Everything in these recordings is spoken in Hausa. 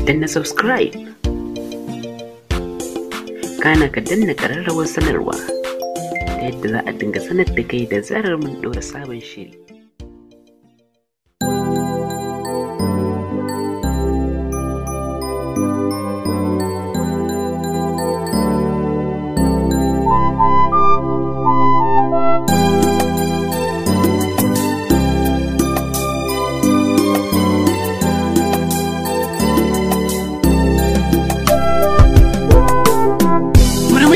danna subscribe, kana ka danna ƙararrawar sanarwa ta yadda za a dinga sanar da kai da zarar mun ɗora sabon shiri.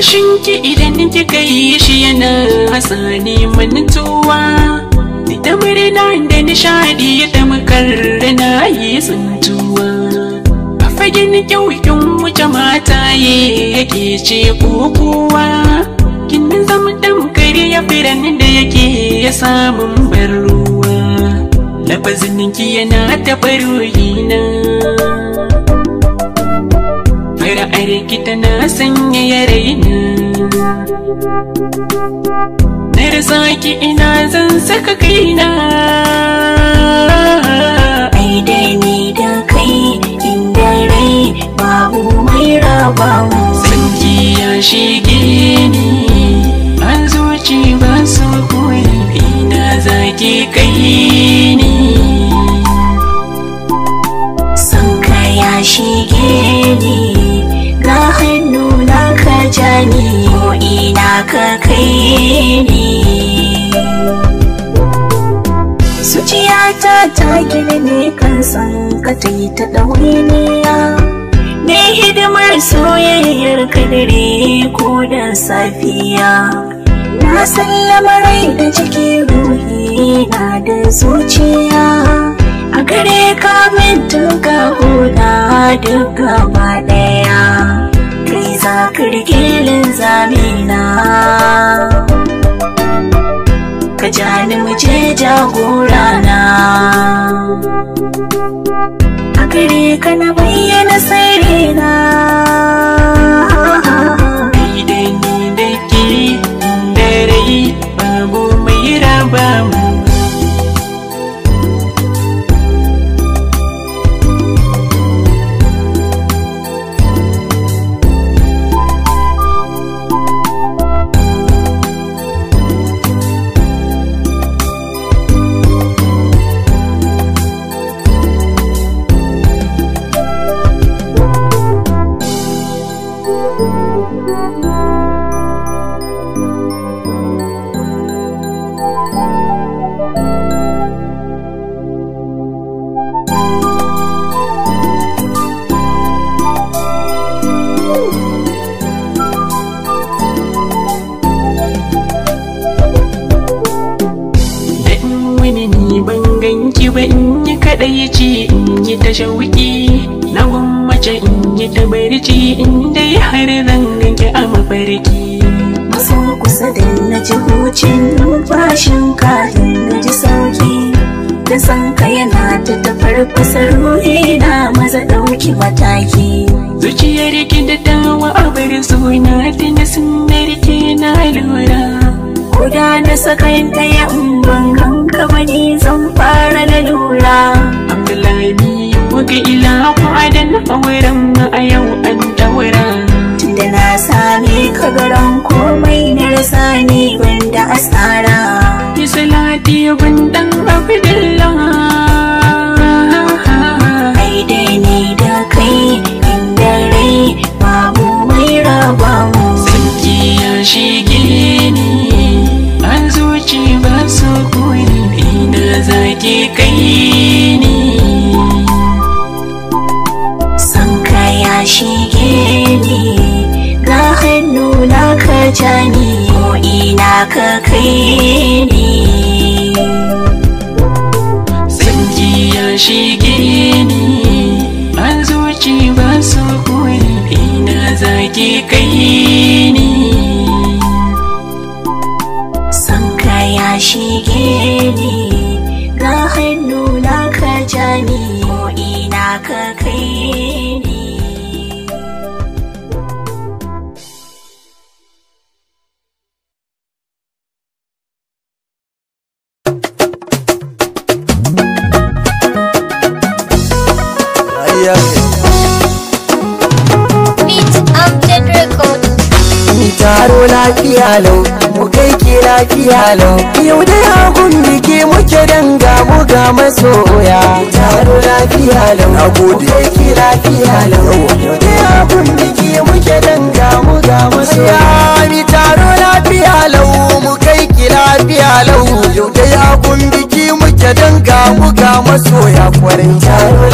Shinki idan kika yi shi yana hasani mantuwa, ni da murna da nishadi da makarrana yi tsuntuwa. A fagen kyaukin wuce mataye yake ce kokowa, kin zama damkari ya firan da yake ya samun barruwa. Lafazin ki yana taɓa ruhina, fara'ar ki tana sanyaya raina. Na rasa ki ina zan saka kaina. Ai dai ni da kai inda rai babu mai rabawa. Sanki ya shige ni a zuci ba su koyi, ina zaki kai ni. Sanka ya shige ni, ga hannu na ka jani, ko ina ka kai ni. Zuciyata ta girme kan san ka ta yi ta ɗawainiya, ne hidimar soyayyar ka dare ko da safiya. Na sallama rai da jiki, ruhi na da zuciya, a gare ka min duka huda duk gaba ɗaya. Kai za ka rike linzamina, ka ja ni mu je jagorana. A gare ka na bayyana sirrina. Ni da ni da ke da rai babu mai raba mu. Banganki ba in yi kaɗai ce in yi ta shauki, na gwammace in yi ta barci in dai har zan ganki a mafarki. Maso kusa da na ji hucin numfashin ka, na ji sauki da san ka yana ta tafarfasa ruhi na, maza ɗauki mataki. Zuciyar ki da tawa a bar suna da na sunar ke na lura, koda na sakan ɗaya in ban ganka bane zan fara lalura. Abdullahi muka ila ku adan auren mu a yau an daura. Tunda na same ka garan komai na rasa ni banda asara. Ki salati gundan Abdullah. Ai dai ni da kai inda rai babu mai raba mu. Sanki ya shige ni a zuci ba su koyi, ina zaki kai ni. Sanka ya shige ni, ga hannu na ka jani, ko ina ka kai ni. Sanki ya shige ni a zuci ba su koyi, ina zaki kai ni. Sanka ya shige ni, ga hannu na ka jani, ko ina ka kai ni. lafiya lau mu kai ki lafiya lau yau dai abun biki muke danga mu ga masoya taro lafiya lau mu kai ki lafiya lau yau dai abun biki muke danga mu ga masoya mi taro lafiya lau mu kai ki lafiya lau yau dai abun biki muke danga mu ga masoya kwarai taro